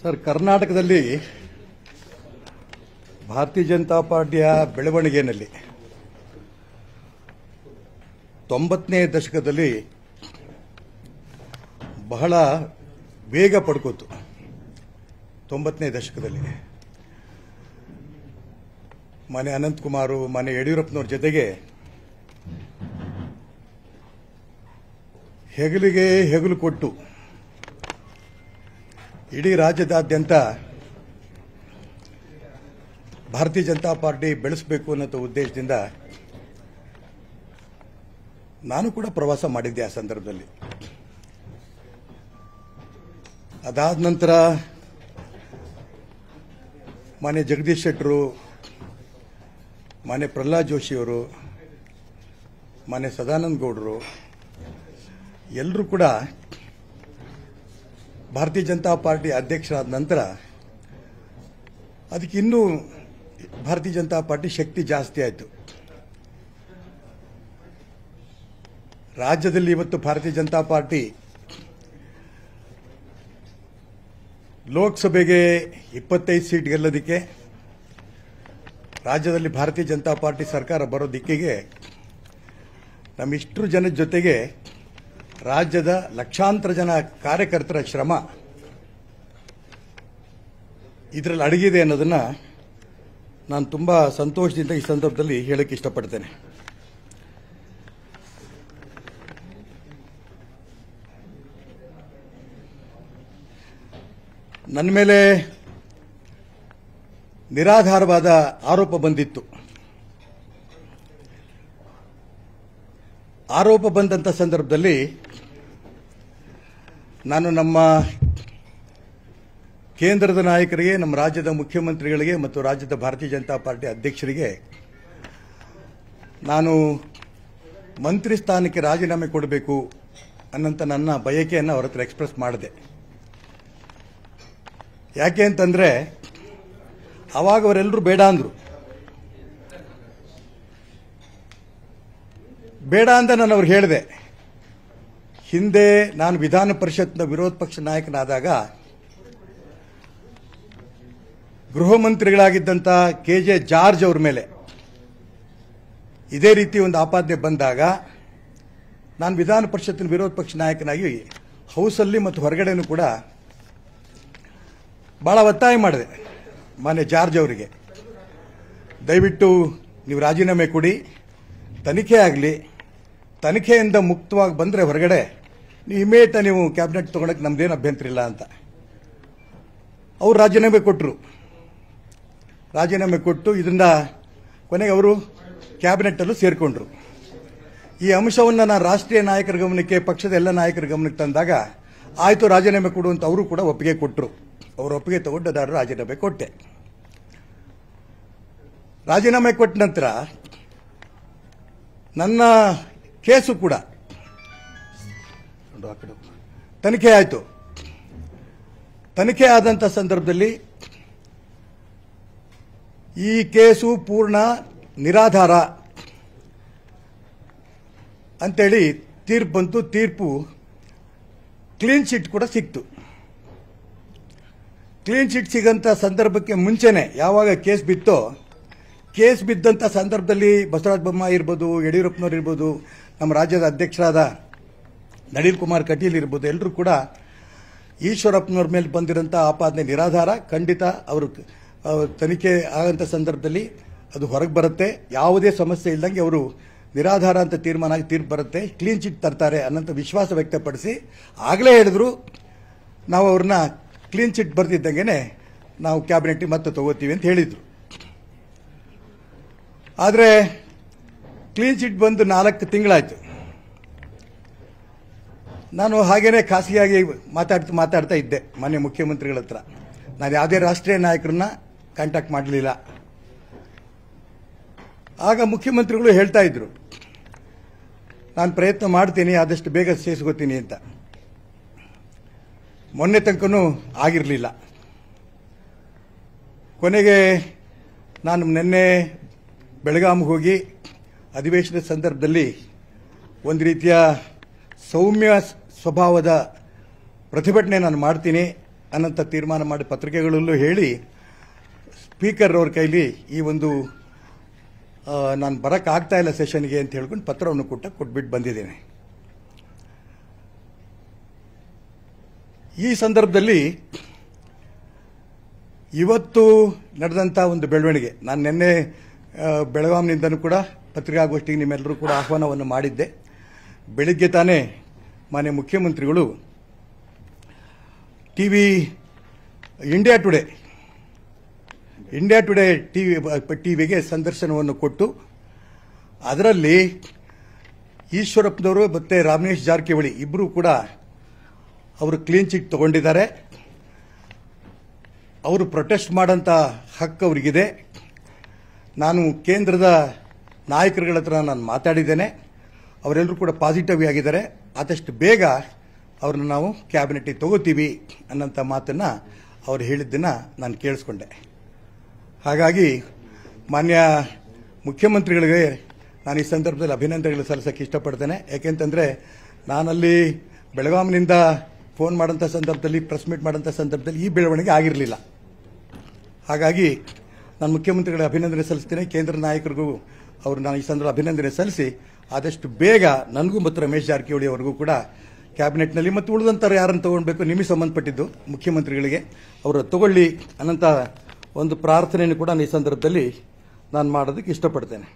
Sir, ಕರ್ನಾಟಕದಲ್ಲಿ ಭಾರತೀಯ ಜನತಾ ಪಾರ್ಟಿಯ ಬೆಳವಣಿಗೆಯಲ್ಲಿ 90ನೇ ದಶಕದಲ್ಲಿ ಬಹಳ ವೇಗ ಪಡ್ಕೋತು. 90ನೇ ದಶಕದಲ್ಲಿ ಮನೆ ಅನಂತಕುಮಾರ್, ಮನೆ ಯಡಿಯೂರಪ್ಪನವ್ರ ಜೊತೆಗೆ ಹೆಗಲಿಗೆ ಹೆಗಲು ಕೊಟ್ಟು ಇಡೀ ರಾಜ್ಯದಾದ್ಯಂತ ಭಾರತೀಯ ಜನತಾ ಪಾರ್ಟಿ ಬೆಳೆಸಬೇಕು ಅನ್ನೋ ಉದ್ದೇಶದಿಂದ ನಾನು ಕೂಡ ಪ್ರವಾಸ ಮಾಡಿದ್ದೆ. ಆ ಸಂದರ್ಭದಲ್ಲಿ ಅದಾದ ನಂತರ ಮಾನ್ಯ ಜಗದೀಶ್ ಶೆಟ್ಟರು, ಮಾನ್ಯ ಪ್ರಹ್ಲಾದ್ ಜೋಶಿಯವರು, ಮಾನ್ಯ ಸದಾನಂದ ಗೌಡರು ಎಲ್ಲರೂ ಕೂಡ ಭಾರತೀಯ ಜನತಾ ಪಾರ್ಟಿ ಅಧ್ಯಕ್ಷರಾದ ನಂತರ ಅದಕ್ಕೆ ಇನ್ನೂ ಭಾರತೀಯ ಜನತಾ ಪಾರ್ಟಿ ಶಕ್ತಿ ಜಾಸ್ತಿ ಆಯಿತು. ರಾಜ್ಯದಲ್ಲಿ ಇವತ್ತು ಭಾರತೀಯ ಜನತಾ ಪಾರ್ಟಿ ಲೋಕಸಭೆಗೆ 25 ಸೀಟ್ ಗೆಲ್ಲೋದಕ್ಕೆ, ರಾಜ್ಯದಲ್ಲಿ ಭಾರತೀಯ ಜನತಾ ಪಾರ್ಟಿ ಸರ್ಕಾರ ಬರೋ ದಿಕ್ಕಿಗೆ ನಮ್ಮಿಷ್ಟರು ಜನದ ಜೊತೆಗೆ ರಾಜ್ಯದ ಲಕ್ಷಾಂತರ ಜನ ಕಾರ್ಯಕರ್ತರ ಶ್ರಮ ಇದರಲ್ಲಿ ಅಡಗಿದೆ ಅನ್ನೋದನ್ನ ನಾನು ತುಂಬಾ ಸಂತೋಷದಿಂದ ಈ ಸಂದರ್ಭದಲ್ಲಿ ಹೇಳಕ್ಕೆ ಇಷ್ಟಪಡ್ತೇನೆ. ನನ್ನ ಮೇಲೆ ನಿರಾಧಾರವಾದ ಆರೋಪ ಬಂದಿತ್ತು. ಆರೋಪ ಬಂದಂಥ ಸಂದರ್ಭದಲ್ಲಿ ನಾನು ನಮ್ಮ ಕೇಂದ್ರದ ನಾಯಕರಿಗೆ, ನಮ್ಮ ರಾಜ್ಯದ ಮುಖ್ಯಮಂತ್ರಿಗಳಿಗೆ ಮತ್ತು ರಾಜ್ಯದ ಭಾರತೀಯ ಜನತಾ ಪಾರ್ಟಿ ಅಧ್ಯಕ್ಷರಿಗೆ ನಾನು ಮಂತ್ರಿ ಸ್ಥಾನಕ್ಕೆ ರಾಜೀನಾಮೆ ಕೊಡಬೇಕು ಅನ್ನೋಂಥ ನನ್ನ ಬಯಕೆಯನ್ನು ಅವರ ಹತ್ರ ಎಕ್ಸ್ಪ್ರೆಸ್ ಮಾಡಿದೆ. ಯಾಕೆ ಅಂತಂದ್ರೆ ಅವಾಗ ಅವರೆಲ್ಲರೂ ಬೇಡ ಅಂದ್ರು. ಬೇಡ ಅಂತ ನಾನು ಅವ್ರಿಗೆ ಹೇಳಿದೆ. ಹಿಂದೆ ನಾನು ವಿಧಾನ ಪರಿಷತ್ನ ವಿರೋಧ ಪಕ್ಷ ನಾಯಕನಾದಾಗ ಗೃಹ ಮಂತ್ರಿಗಳಾಗಿದ್ದಂಥ KJ ಜಾರ್ಜ್ ಅವರ ಮೇಲೆ ಇದೇ ರೀತಿ ಒಂದು ಆಪಾದನೆ ಬಂದಾಗ ನಾನು ವಿಧಾನ ಪರಿಷತ್ತಿನ ವಿರೋಧ ಪಕ್ಷ ನಾಯಕನಾಗಿ ಹೌಸಲ್ಲಿ ಮತ್ತು ಹೊರಗಡೆನೂ ಕೂಡ ಬಹಳ ಒತ್ತಾಯ ಮಾಡಿದೆ ಮಾನ್ಯ ಜಾರ್ಜ್ ಅವರಿಗೆ, ದಯವಿಟ್ಟು ನೀವು ರಾಜೀನಾಮೆ ಕೊಡಿ, ತನಿಖೆ ಆಗಲಿ, ತನಿಖೆಯಿಂದ ಮುಕ್ತವಾಗಿ ಬಂದರೆ ಹೊರಗಡೆ ನೀವು ಇಮೇಟ್ ನೀವು ಕ್ಯಾಬಿನೆಟ್ ತಗೊಳಕ್ಕೆ ನಮ್ದೇನು ಅಭ್ಯಂತರ ಇಲ್ಲ ಅಂತ. ಅವರು ರಾಜೀನಾಮೆ ಕೊಟ್ಟರು. ರಾಜೀನಾಮೆ ಕೊಟ್ಟು ಇದರಿಂದ ಕೊನೆಗೆ ಅವರು ಕ್ಯಾಬಿನೆಟ್ಟಲ್ಲೂ ಸೇರಿಕೊಂಡ್ರು. ಈ ಅಂಶವನ್ನು ನಾನು ರಾಷ್ಟ್ರೀಯ ನಾಯಕರ ಗಮನಕ್ಕೆ, ಪಕ್ಷದ ಎಲ್ಲ ನಾಯಕರ ಗಮನಕ್ಕೆ ತಂದಾಗ ಆಯಿತು ರಾಜೀನಾಮೆ ಕೊಡು ಅಂತ ಅವರು ಕೂಡ ಒಪ್ಪಿಗೆ ಕೊಟ್ಟರು. ಅವರು ಒಪ್ಪಿಗೆ ತಗೊಂಡದಾರರು ರಾಜೀನಾಮೆ ಕೊಟ್ಟೆ. ರಾಜೀನಾಮೆ ಕೊಟ್ಟ ನಂತರ ನನ್ನ ಕೇಸು ಕೂಡ ತನಿಖೆ ಆಯಿತು. ತನಿಖೆ ಆದಂಥ ಸಂದರ್ಭದಲ್ಲಿ ಈ ಕೇಸು ಪೂರ್ಣ ನಿರಾಧಾರ ಅಂತೇಳಿ ತೀರ್ಪು ಬಂತು. ತೀರ್ಪು ಕ್ಲೀನ್ ಚಿಟ್ ಕೂಡ ಸಿಕ್ತು. ಕ್ಲೀನ್ ಚಿಟ್ ಸಿಗಂತ ಸಂದರ್ಭಕ್ಕೆ ಮುಂಚೆನೆ ಯಾವಾಗ ಕೇಸ್ ಬಿತ್ತೋ, ಕೇಸ್ ಬಿದ್ದಂಥ ಸಂದರ್ಭದಲ್ಲಿ ಬಸವರಾಜ ಬೊಮ್ಮಾಯಿ ಇರ್ಬೋದು, ಯಡಿಯೂರಪ್ಪನವ್ರು ಇರ್ಬೋದು, ನಮ್ಮ ರಾಜ್ಯದ ಅಧ್ಯಕ್ಷರಾದ ನಳಿನ್ ಕುಮಾರ್ ಕಟೀಲ್ ಇರ್ಬೋದು, ಎಲ್ಲರೂ ಕೂಡ ಈಶ್ವರಪ್ಪನವ್ರ ಮೇಲೆ ಬಂದಿರೋಂಥ ಆಪಾದನೆ ನಿರಾಧಾರ, ಖಂಡಿತ ಅವರು ತನಿಖೆ ಆಗಂಥ ಸಂದರ್ಭದಲ್ಲಿ ಅದು ಹೊರಗೆ ಬರುತ್ತೆ, ಯಾವುದೇ ಸಮಸ್ಯೆ ಇಲ್ಲದಂಗೆ ಅವರು ನಿರಾಧಾರ ಅಂತ ತೀರ್ಮಾನ ಆಗಿ ತೀರ್ಪು ಬರುತ್ತೆ, ಕ್ಲೀನ್ ಚಿಟ್ ತರ್ತಾರೆ ಅನ್ನೋಂಥ ವಿಶ್ವಾಸ ವ್ಯಕ್ತಪಡಿಸಿ ಆಗಲೇ ಹೇಳಿದ್ರು ನಾವು ಅವ್ರನ್ನ ಕ್ಲೀನ್ ಚಿಟ್ ಬರ್ತಿದ್ದಂಗೆ ನಾವು ಕ್ಯಾಬಿನೆಟ್ಗೆ ಮತ್ತೆ ತಗೋತೀವಿ ಅಂತ ಹೇಳಿದ್ರು. ಆದರೆ ಕ್ಲೀನ್ ಚಿಟ್ ಬಂದು 4 ತಿಂಗಳಾಯಿತು. ನಾನು ಹಾಗೇನೆ ಖಾಸಗಿಯಾಗಿ ಮಾತಾಡ್ತಾ ಇದ್ದೆ ಮಾನ್ಯ ಮುಖ್ಯಮಂತ್ರಿಗಳ ಹತ್ರ. ನಾನು ಯಾವುದೇ ರಾಷ್ಟ್ರೀಯ ನಾಯಕರನ್ನ ಕಾಂಟ್ಯಾಕ್ಟ್ ಮಾಡಲಿಲ್ಲ. ಆಗ ಮುಖ್ಯಮಂತ್ರಿಗಳು ಹೇಳ್ತಾ ಇದ್ರು, ನಾನು ಪ್ರಯತ್ನ ಮಾಡ್ತೀನಿ, ಆದಷ್ಟು ಬೇಗ ಸೇರಿಸ್ಕೋತೀನಿ ಅಂತ. ಮೊನ್ನೆ ತನಕನೂ ಆಗಿರಲಿಲ್ಲ. ಕೊನೆಗೆ ನಾನು ನಿನ್ನೆ ಬೆಳಗಾವಿಗೆ ಹೋಗಿ ಅಧಿವೇಶನದ ಸಂದರ್ಭದಲ್ಲಿ ಒಂದು ರೀತಿಯ ಸೌಮ್ಯ ಸ್ವಭಾವದ ಪ್ರತಿಭಟನೆ ನಾನು ಮಾಡ್ತೀನಿ, ಅನ್ನಂತ ತೀರ್ಮಾನ ಮಾಡಿ ಪತ್ರಿಕೆಗಳಲ್ಲೂ ಹೇಳಿ ಸ್ಪೀಕರ್ ಅವ್ರ ಕೈಲಿ ಈ ಒಂದು ನಾನು ಬರೋಕ್ಕಾಗ್ತಾ ಇಲ್ಲ ಸೆಷನ್ಗೆ ಅಂತ ಹೇಳ್ಕೊಂಡು ಪತ್ರವನ್ನು ಕೊಟ್ಬಿಟ್ಟು ಬಂದಿದ್ದೇನೆ. ಈ ಸಂದರ್ಭದಲ್ಲಿ ಇವತ್ತು ನಡೆದಂಥ ಒಂದು ಬೆಳವಣಿಗೆ, ನಾನು ನಿನ್ನೆ ಬೆಳಗಾಂನಿಂದನೂ ಕೂಡ ಪತ್ರಿಕಾಗೋಷ್ಠಿಗೆ ನಿಮ್ಮೆಲ್ಲರೂ ಕೂಡ ಆಹ್ವಾನವನ್ನು ಮಾಡಿದ್ದೆ. ಬೆಳಿಗ್ಗೆ ತಾನೇ ಮಾನ್ಯ ಮುಖ್ಯಮಂತ್ರಿಗಳು ಇಂಡಿಯಾ ಟುಡೇ ಟಿವಿಗೆ ಸಂದರ್ಶನವನ್ನು ಕೊಟ್ಟು ಅದರಲ್ಲಿ ಈಶ್ವರಪ್ಪನವರು ಮತ್ತು ರಮೇಶ್ ಜಾರಕಿಹೊಳಿ ಇಬ್ಬರು ಕೂಡ ಅವರು ಕ್ಲೀನ್ ಚಿಟ್ ತಗೊಂಡಿದ್ದಾರೆ. ಅವರು ಪ್ರೊಟೆಸ್ಟ್ ಮಾಡೋಂಥ ಹಕ್ಕು ಅವರಿಗಿದೆ. ನಾನು ಕೇಂದ್ರದ ನಾಯಕರುಗಳ ಹತ್ರ ನಾನು ಮಾತಾಡಿದ್ದೇನೆ. ಅವರೆಲ್ಲರೂ ಕೂಡ ಪಾಸಿಟಿವ್ ಆಗಿದ್ದಾರೆ. ಆದಷ್ಟು ಬೇಗ ಅವ್ರನ್ನ ನಾವು ಕ್ಯಾಬಿನೆಟ್ಗೆ ತಗೋತೀವಿ ಅನ್ನೋಂಥ ಮಾತನ್ನು ಅವ್ರು ಹೇಳಿದ್ದನ್ನು ನಾನು ಕೇಳಿಸ್ಕೊಂಡೆ. ಹಾಗಾಗಿ ಮಾನ್ಯ ಮುಖ್ಯಮಂತ್ರಿಗಳಿಗೆ ನಾನು ಈ ಸಂದರ್ಭದಲ್ಲಿ ಅಭಿನಂದನೆಗಳು ಸಲ್ಲಿಸೋಕ್ಕೆ ಇಷ್ಟಪಡ್ತೇನೆ. ಯಾಕೆಂತಂದರೆ ನಾನಲ್ಲಿ ಬೆಳಗಾಂನಿಂದ ಫೋನ್ ಮಾಡೋಂಥ ಸಂದರ್ಭದಲ್ಲಿ, ಪ್ರೆಸ್ ಮೀಟ್ ಮಾಡೋಂಥ ಸಂದರ್ಭದಲ್ಲಿ ಈ ಬೆಳವಣಿಗೆ ಆಗಿರಲಿಲ್ಲ. ಹಾಗಾಗಿ ನಾನು ಮುಖ್ಯಮಂತ್ರಿಗಳಿಗೆ ಅಭಿನಂದನೆ ಸಲ್ಲಿಸ್ತೇನೆ. ಕೇಂದ್ರ ನಾಯಕರಿಗೂ ನಾನು ಈ ಸಂದರ್ಭ ಅಭಿನಂದನೆ ಸಲ್ಲಿಸಿ ಆದಷ್ಟು ಬೇಗ ನನಗೂ ಮತ್ತು ರಮೇಶ್ ಜಾರಕಿಹೊಳಿ ಅವರಿಗೂ ಕೂಡ ಕ್ಯಾಬಿನೆಟ್ನಲ್ಲಿ ಮತ್ತು ಉಳಿದಂಥವ್ರು ಯಾರನ್ನು ತಗೊಳ್ಬೇಕು ನಿಮಗೆ ಸಂಬಂಧಪಟ್ಟಿದ್ದು ಮುಖ್ಯಮಂತ್ರಿಗಳಿಗೆ ಅವರು ತಗೊಳ್ಳಿ ಅನ್ನೋಂಥ ಒಂದು ಪ್ರಾರ್ಥನೆಯನ್ನು ಕೂಡ ಈ ಸಂದರ್ಭದಲ್ಲಿ ನಾನು ಮಾಡೋದಕ್ಕೆ ಇಷ್ಟಪಡ್ತೇನೆ.